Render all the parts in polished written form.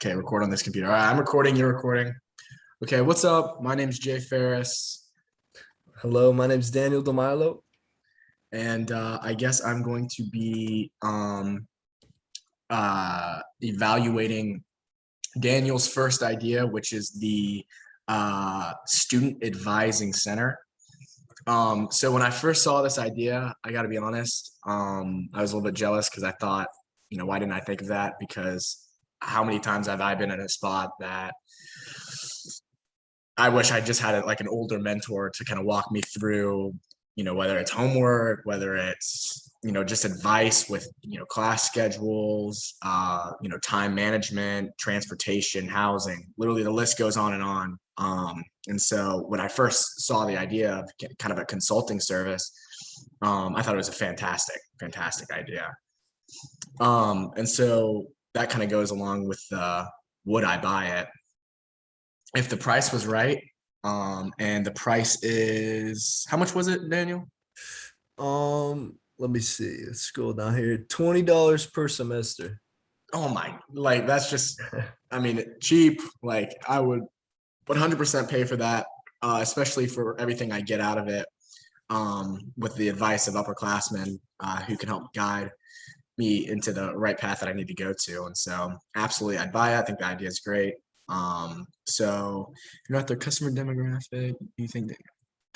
Okay, record on this computer. All right, I'm recording, you're recording. Okay, what's up? My name's Jay Ferris, Hello, my name is Daniel DeMilo. and I guess I'm going to be evaluating Daniel's first idea, which is the Student Advising Center. So when I first saw this idea, I got to be honest, I was a little bit jealous because I thought, why didn't I think of that? Because how many times have I been in a spot that I wish I just had like an older mentor to kind of walk me through, whether it's homework, whether it's, just advice with, class schedules, time management, transportation, housing, literally the list goes on and on. And so when I first saw the idea of kind of a consulting service, I thought it was a fantastic idea. And so that kind of goes along with would I buy it? If the price was right, and the price is, how much was it, Daniel? Let me see. Let's scroll down here. $20 per semester. Oh my, like that's just, I mean, cheap. Like I would 100% pay for that, especially for everything I get out of it, with the advice of upperclassmen who can help guide me into the right path that I need to go to. And so absolutely, I'd buy it. I think the idea is great. So if you're not their customer demographic, do you think that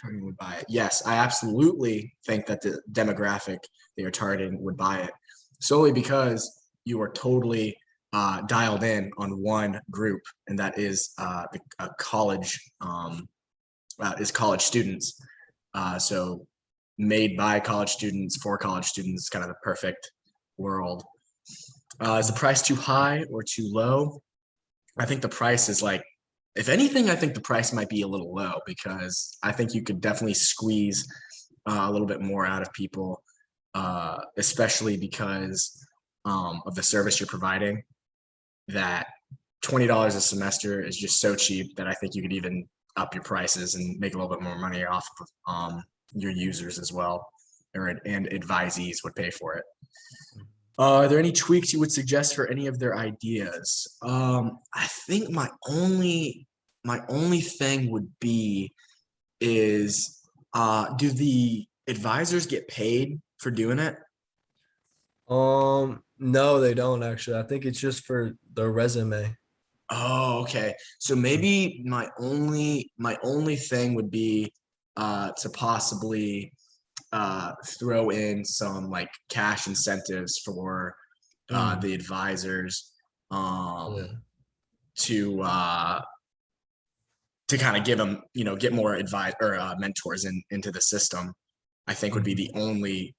targeting would buy it? Yes, I absolutely think that the demographic they are targeting would buy it, solely because you are totally dialed in on one group, and that is college is college students. So made by college students for college students, kind of the perfect world. Is the price too high or too low? I think the price is like, if anything, I think the price might be a little low because I think you could definitely squeeze a little bit more out of people, especially because of the service you're providing. That $20 a semester is just so cheap that I think you could even up your prices and make a little bit more money off of your users as well, and advisees would pay for it. Are there any tweaks you would suggest for any of their ideas? I think my only thing would be is do the advisors get paid for doing it? No, they don't actually. I think it's just for the resume. Oh, okay. So maybe my only thing would be to possibly throw in some like cash incentives for Mm, the advisors, yeah. to kind of give them, get more advice or mentors into the system. I think would be Mhm. the only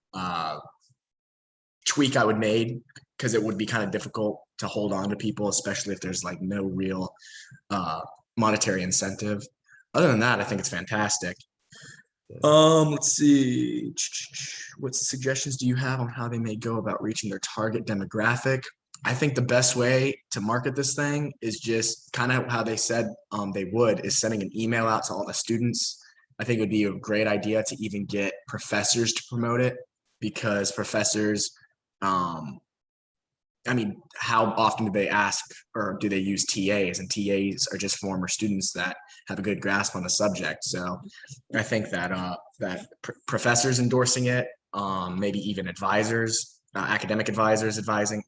tweak I would make, because it would be kind of difficult to hold on to people, especially if there's like no real uh, monetary incentive. Other than that, I think it's fantastic. Yeah. Let's see. What suggestions do you have on how they may go about reaching their target demographic? I think the best way to market this thing is just kind of how they said they would, is sending an email out to all the students. I think it would be a great idea to even get professors to promote it, because professors, um, I mean, how often do they ask or do they use TAs? And TAs are just former students that have a good grasp on the subject. So I think that professors endorsing it, maybe even advisors, academic advisors advising,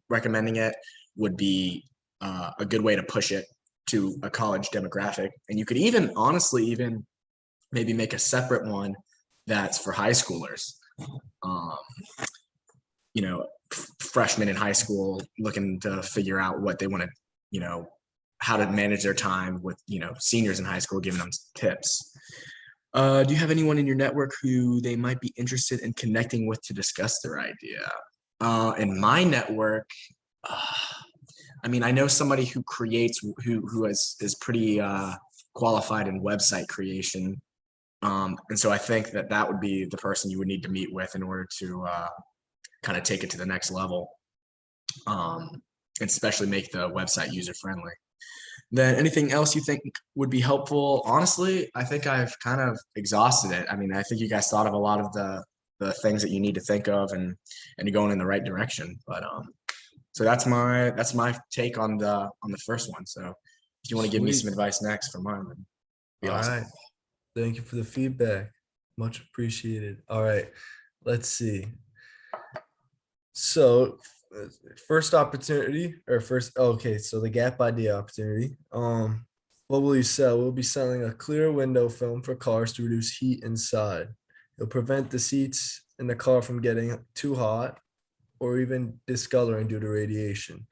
recommending it, would be a good way to push it to a college demographic. And you could even honestly even maybe make a separate one that's for high schoolers. Um, freshmen in high school looking to figure out what they want to, how to manage their time with, seniors in high school, giving them tips. Do you have anyone in your network who they might be interested in connecting with to discuss their idea? In my network, uh, I mean, I know somebody who creates, is pretty qualified in website creation. And so I think that would be the person you would need to meet with in order to kind of take it to the next level, um, and especially make the website user friendly. Then anything else you think would be helpful? Honestly, I think I've kind of exhausted it. I mean, I think you guys thought of a lot of the things that you need to think of, and you're going in the right direction. But So that's my take on the first one. So if you want to give me Sweet. some advice next for mine, then be All awesome. right. Thank you for the feedback. Much appreciated. All right. Let's see. So first opportunity or first okay, so the gap idea opportunity. What will you sell? We'll be selling a clear window film for cars to reduce heat inside. It'll prevent the seats in the car from getting too hot or even discoloring due to radiation.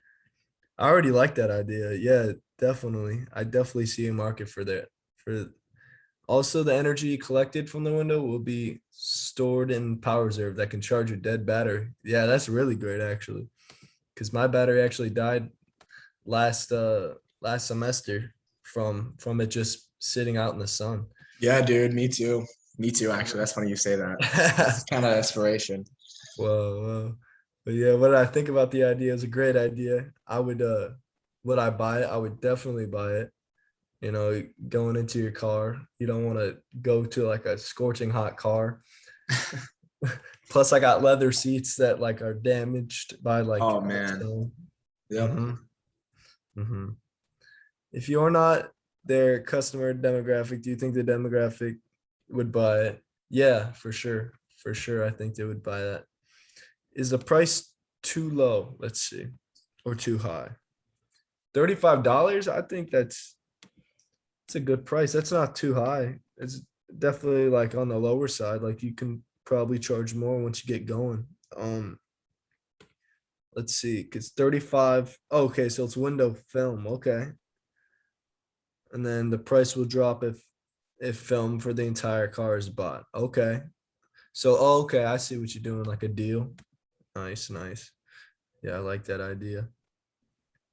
I already like that idea. Yeah, definitely. I definitely see a market for that. For also the energy collected from the window will be stored in power reserve that can charge a dead battery. Yeah, that's really great actually. Because my battery actually died last semester from it just sitting out in the sun. Yeah, dude, me too. Me too, actually. That's funny you say that. That's kind of inspiration. Whoa, whoa. But yeah, what I think about the idea is a great idea. Would I buy it? I would definitely buy it. You know, going into your car, you don't want to go to like a scorching hot car. Plus, I got leather seats that like are damaged by like Oh the man. snow. Yep. Mm-hmm. Mm-hmm. If you're not their customer demographic, do you think the demographic would buy it? Yeah, for sure. For sure. I think they would buy that. Is the price too low? Let's see. Or too high? $35? I think it's a good price. That's not too high. It's definitely like on the lower side. Like you can probably charge more once you get going. Let's see, because 35. Okay, so it's window film. Okay. And then the price will drop if film for the entire car is bought. Okay. So okay, I see what you're doing, like a deal. Nice, nice. Yeah, I like that idea.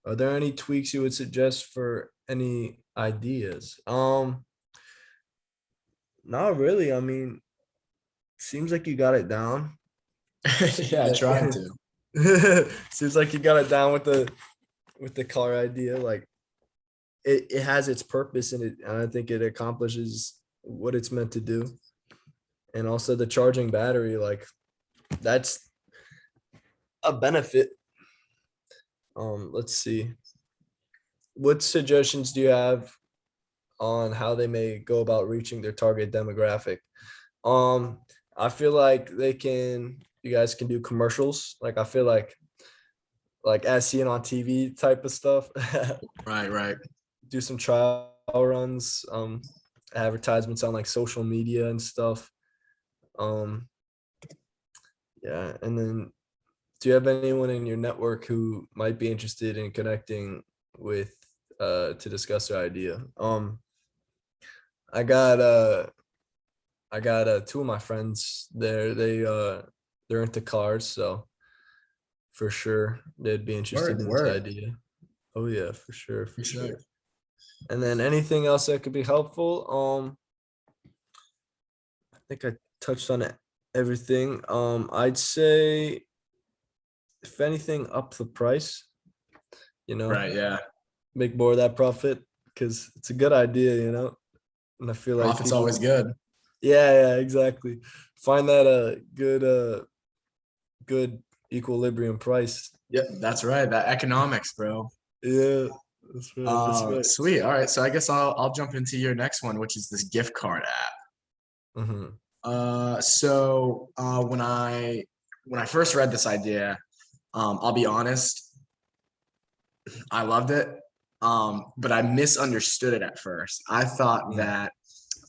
Are there any tweaks you would suggest for any ideas? Not really. I mean, seems like you got it down. Yeah, I tried to. Seems like you got it down with the car idea. Like it has its purpose and I think it accomplishes what it's meant to do. And also the charging battery, like that's a benefit. Let's see. What suggestions do you have on how they may go about reaching their target demographic? Um, I feel like you guys can do commercials. Like I feel like as seen on TV type of stuff. Right, right. Do some trial runs, advertisements on like social media and stuff. Um, yeah, and then do you have anyone in your network who might be interested in connecting with to discuss their idea? I got two of my friends there. They're into cars, so for sure they'd be interested Word, in this word. idea. Oh yeah, for sure, for Appreciate sure. it. And then anything else that could be helpful? I think I touched on everything. I'd say if anything, up the price, you know, Right, yeah. make more of that profit because it's a good idea, you know. And I feel like Profit's people, always good. yeah, exactly. Find that a good equilibrium price. Yep, that's right. That economics, bro. Yeah, that's right. That's right. Sweet. All right. So I guess I'll jump into your next one, which is this gift card app. Hmm. When I first read this idea, I'll be honest, I loved it. But I misunderstood it at first. I thought Mm. that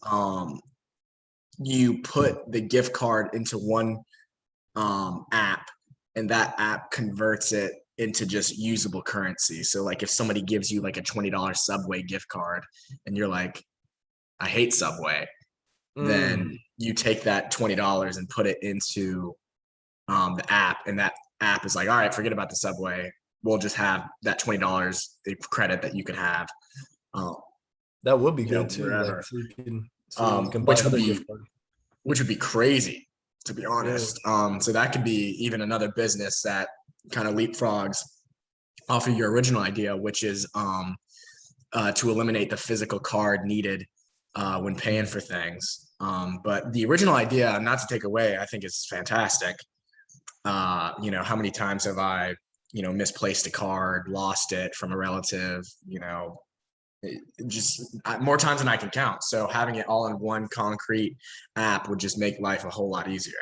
um you put the gift card into one app and that app converts it into just usable currency. So like if somebody gives you like a $20 Subway gift card and you're like, I hate Subway, Mm. then you take that $20 and put it into the app, and that app is like, all right, forget about the Subway. We'll just have that $20 the credit that you could have, um, That would be good too. Like wherever, so you can buy which would other be gift cards. crazy, to be Yeah. honest. So that could be even another business that kind of leapfrogs off of your original idea, which is to eliminate the physical card needed when paying for things. But the original idea, not to take away, I think is fantastic. How many times have I misplaced a card, lost it from a relative, more times than I can count. So having it all in one concrete app would just make life a whole lot easier.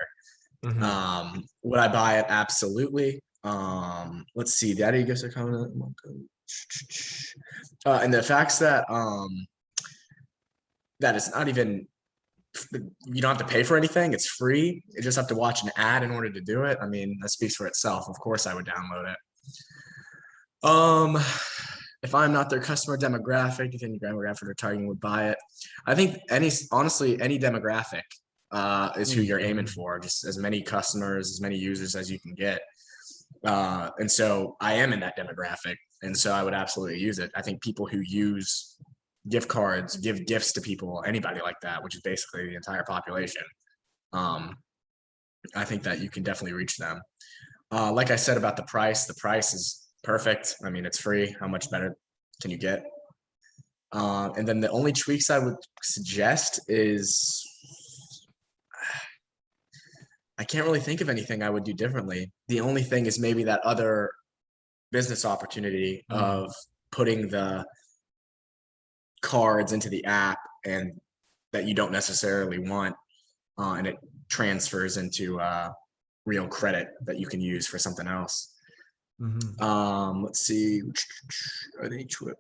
Mhm. Would I buy it? Absolutely. Let's see. Daddy gives a comment. And the facts that it's not even, you don't have to pay for anything. It's free. You just have to watch an ad in order to do it. I mean, that speaks for itself. Of course, I would download it. If I'm not their customer demographic, if any demographic they're targeting would buy it. I think honestly, any demographic is who you're aiming for. Just as many customers, as many users as you can get. And so I am in that demographic. And so I would absolutely use it. I think people who use gift cards, give gifts to people, anybody like that, which is basically the entire population. I think that you can definitely reach them. Like I said about the price is perfect. I mean, it's free. How much better can you get? And then the only tweaks I would suggest is I can't really think of anything I would do differently. The only thing is maybe that other business opportunity of putting the cards into the app and that you don't necessarily want, and it transfers into real credit that you can use for something else. Let's see.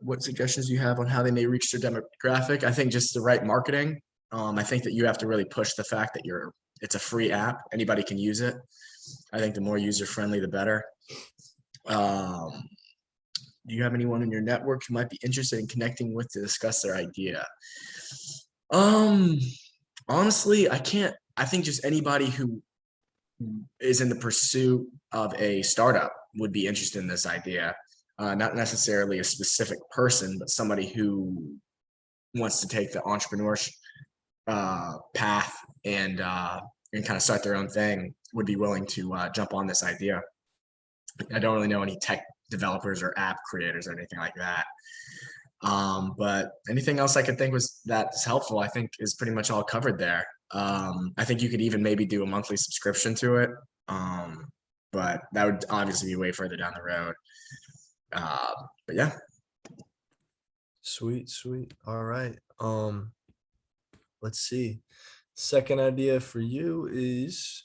What suggestions do you have on how they may reach their demographic? I think just the right marketing. I think that you have to really push the fact that it's a free app. Anybody can use it. I think the more user friendly, the better. Do you have anyone in your network who might be interested in connecting with to discuss their idea? Honestly, I can't. I think just anybody who is in the pursuit of a startup would be interested in this idea. Not necessarily a specific person, but somebody who wants to take the entrepreneurship path and kind of start their own thing would be willing to jump on this idea. I don't really know any tech developers or app creators or anything like that. But anything else I could think that's helpful, I think is pretty much all covered there. I think you could even maybe do a monthly subscription to it. But that would obviously be way further down the road. But yeah. Sweet. All right. Let's see. Second idea for you is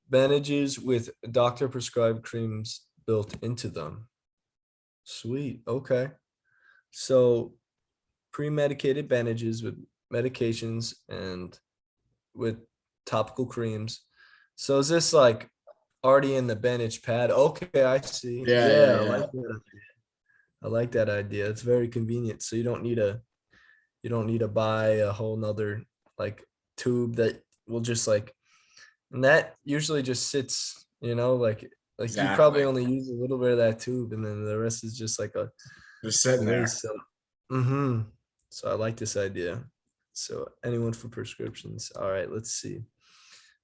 bandages with doctor prescribed creams built into them. Sweet. Okay. So pre-medicated bandages with medications and with topical creams. So is this like already in the bandage pad? Okay, I see. Yeah. I like that idea. It's very convenient. So you don't need to buy a whole nother like tube that will just like, and that usually just sits, like you probably Exactly. only use a little bit of that tube and then the rest is just like a Just sitting there. waste. So I like this idea. So anyone for prescriptions. All right, let's see.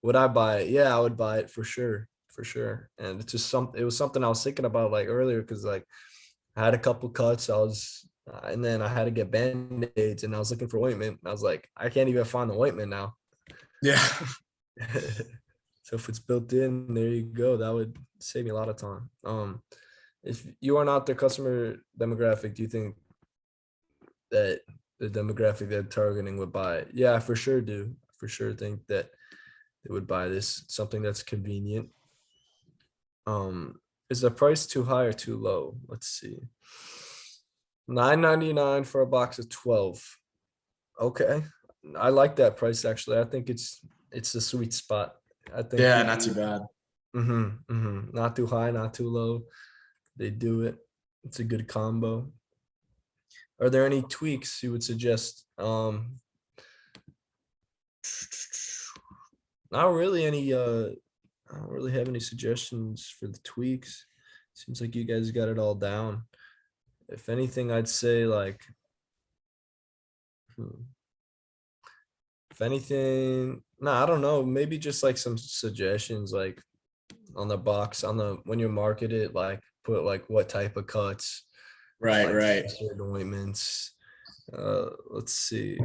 Would I buy it? Yeah, I would buy it for sure. For sure. And it's just it was something I was thinking about like earlier because like I had a couple cuts. And then I had to get band-aids and I was looking for ointment. I was like, I can't even find the ointment now. Yeah. So if it's built in, there you go. That would save me a lot of time. If you are not the customer demographic, do you think that the demographic they're targeting would buy it? Yeah, I for sure do. For sure think that they would buy this, something that's convenient. Is the price too high or too low? Let's see. $9.99 for a box of 12. Okay. I like that price actually. I think it's a sweet spot. I think Yeah, people not too bad. not too high, not too low. They do it. It's a good combo. Are there any tweaks you would suggest? Not really any I don't really have any suggestions for the tweaks. Seems like you guys got it all down. If anything, I'd say like if anything, no, I don't know. Maybe just like some suggestions like on the box when you market it, like put like what type of cuts, Right. certain ointments. Let's see.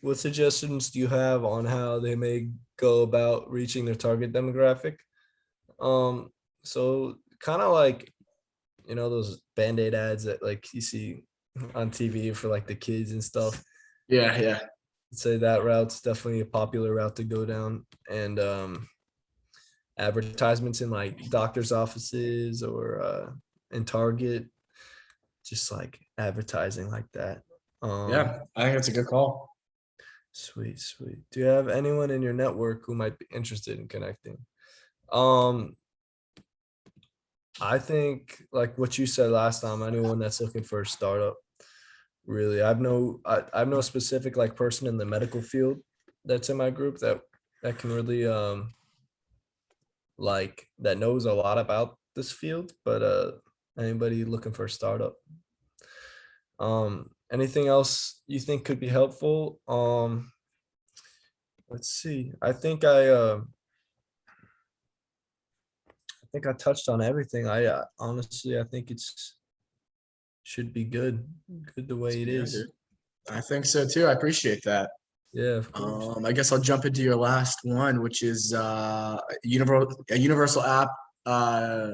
What suggestions do you have on how they may go about reaching their target demographic? So kind of like, those Band-Aid ads that like you see on TV for like the kids and stuff. Yeah, yeah. I'd say that route's definitely a popular route to go down. And advertisements in like doctor's offices or in Target, just like advertising like that. Um, Yeah, I think it's a good call. Sweet, sweet. Do you have anyone in your network who might be interested in connecting? Um, I think like what you said last time, anyone that's looking for a startup, really. I have no specific like person in the medical field that's in my group that can really like that knows a lot about this field, but anybody looking for a startup. Anything else you think could be helpful? Let's see. I think I touched on everything. I honestly I think it's should be good the way it Yeah, is. dude. I think so too. I appreciate that. Yeah, of course. I guess I'll jump into your last one, which is a universal app uh,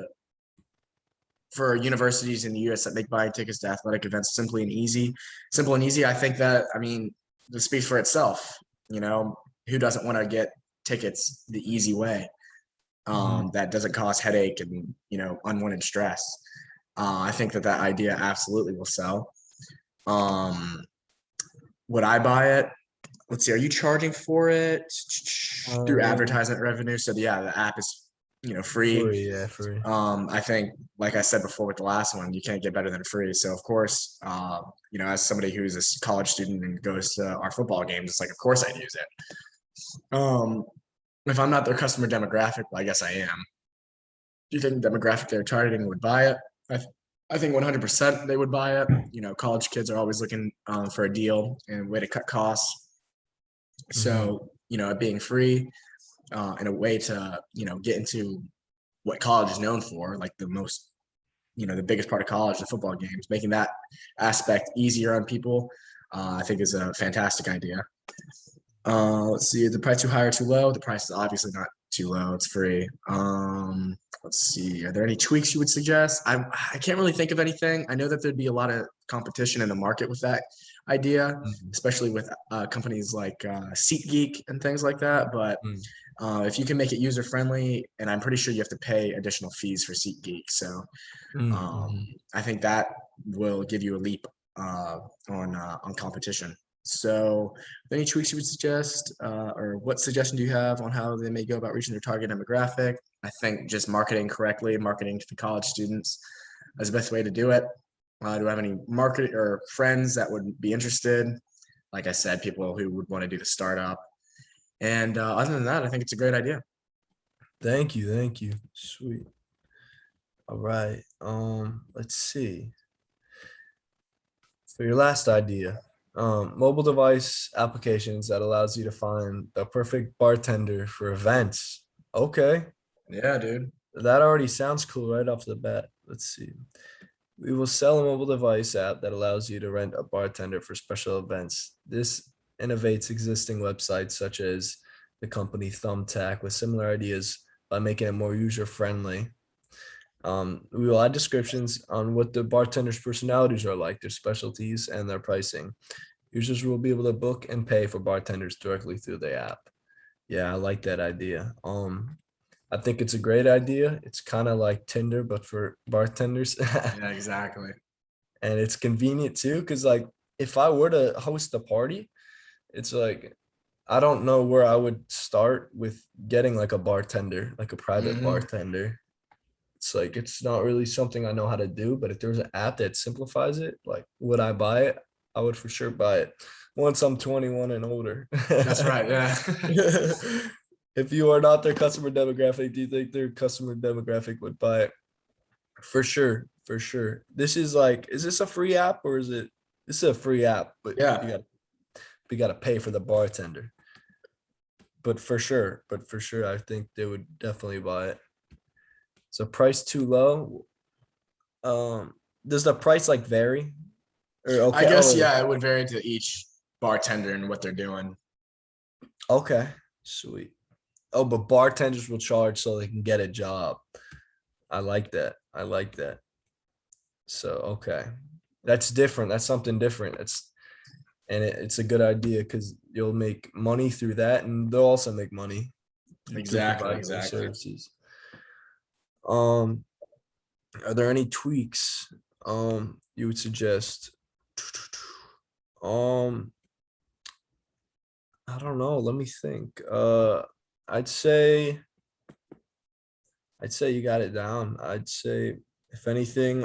for universities in the US that make buying tickets to athletic events simply and easy. Simple and easy. I think that, I mean, this speaks for itself. You know, who doesn't want to get tickets the easy way? Mhm. That doesn't cause headache and, unwanted stress. I think that idea absolutely will sell. Um, would I buy it? Let's see, are you charging for it through Um, advertisement revenue? So yeah, the app is, free. free, yeah, free. I think, like I said before with the last one, you can't get better than free. So of course, as somebody who's a college student and goes to our football games, it's like, of course I'd use it. If I'm not their customer demographic, well, I guess I am. Do you think the demographic they're targeting would buy it? I think 100% they would buy it. College kids are always looking for a deal and a way to cut costs. Mhm. So, it being free and a way to, get into what college is known for, like the most, the biggest part of college, the football games, making that aspect easier on people, I think is a fantastic idea. Let's see, the price too high or too low? The price is obviously not too low. It's free. Let's see. Are there any tweaks you would suggest? I can't really think of anything. I know that there'd be a lot of competition in the market with that idea, Mhm. especially with companies like SeatGeek and things like that. But Mm. if you can make it user friendly, and I'm pretty sure you have to pay additional fees for SeatGeek, so Mm, um, mhm. I think that will give you a leap on competition. So, any tweaks you would suggest, or what suggestion do you have on how they may go about reaching their target demographic? I think just marketing correctly, marketing to the college students is the best way to do it. Do I have any market or friends that would be interested? Like I said, people who would want to do the startup. And other than that, I think it's a great idea. Thank you, thank you. Sweet. All right. Let's see. For your last idea, mobile device applications that allows you to find the perfect bartender for events. Okay, Yeah, dude. that already sounds cool right off the bat. Let's see. We will sell a mobile device app that allows you to rent a bartender for special events. This innovates existing websites such as the company Thumbtack with similar ideas by making it more user friendly. We will add descriptions on what the bartenders' personalities are like, their specialties, and their pricing. Users will be able to book and pay for bartenders directly through the app. Yeah, I like that idea. I think it's a great idea. It's kind of like Tinder, but for bartenders. Yeah, exactly. And it's convenient too, because like if I were to host a party, it's like I don't know where I would start with getting like a bartender, like a private Hmm. bartender. It's like it's not really something I know how to do, but if there was an app that simplifies it, like would I buy it? I would for sure buy it once I'm 21 and older. That's right. Yeah. If you are not their customer demographic, do you think their customer demographic would buy it? For sure, for sure. This is like, is this a free app or is it? This is a free app, but Yeah. you got to pay for the bartender. But for sure, I think they would definitely buy it. So price too low. Does the price like vary? Or I okay, guess, oh, yeah, it would vary to each bartender and what they're doing. okay, sweet. Oh, but bartenders will charge so they can get a job. I like that. I like that. So okay, that's different. That's something different. It's a good idea because you'll make money through that, and they'll also make money through Exactly, providing their exactly. services. Um, are there any tweaks you would suggest? Um, I don't know. Let me think. I'd say I'd say you got it down. I'd say if anything,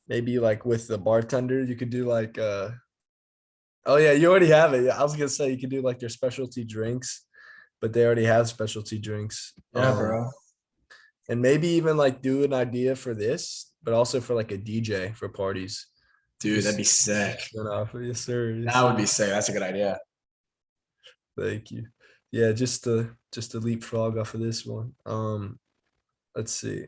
maybe like with the bartender, you could do like oh yeah, you already have it. Yeah, I was gonna say you could do like their specialty drinks, but they already have specialty drinks. Yeah, bro. And maybe even like do an idea for this, but also for like a DJ for parties. Dude, that'd Just be sick. off. Yes, sir. Yes, That would sir. be sick. That's a good idea. Thank you. Yeah, just to leapfrog off of this one. Let's see.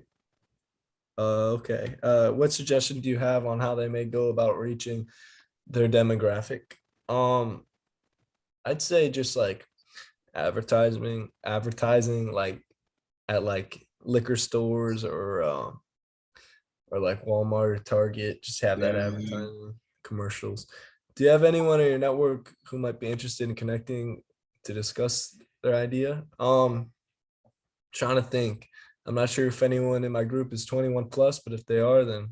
Okay. What suggestion do you have on how they may go about reaching their demographic? Um, I'd say just like advertising like at like liquor stores or like Walmart or Target, just have that Mm, advertising commercials. Do you have anyone in your network who might be interested in connecting to discuss their idea? Trying to think. I'm not sure if anyone in my group is 21 plus, but if they are, then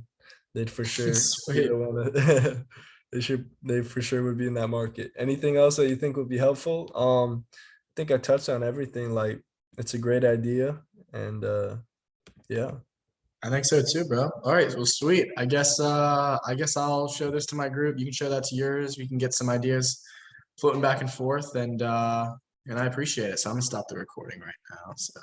they'd for sure be sweet. the one that they for sure would be in that market. Anything else that you think would be helpful? I think I touched on everything. Like it's a great idea. And yeah. I think so too, bro. All right, well, sweet. I guess I'll show this to my group. You can show that to yours. We can get some ideas floating back and forth, and I appreciate it. So I'm gonna stop the recording right now. So.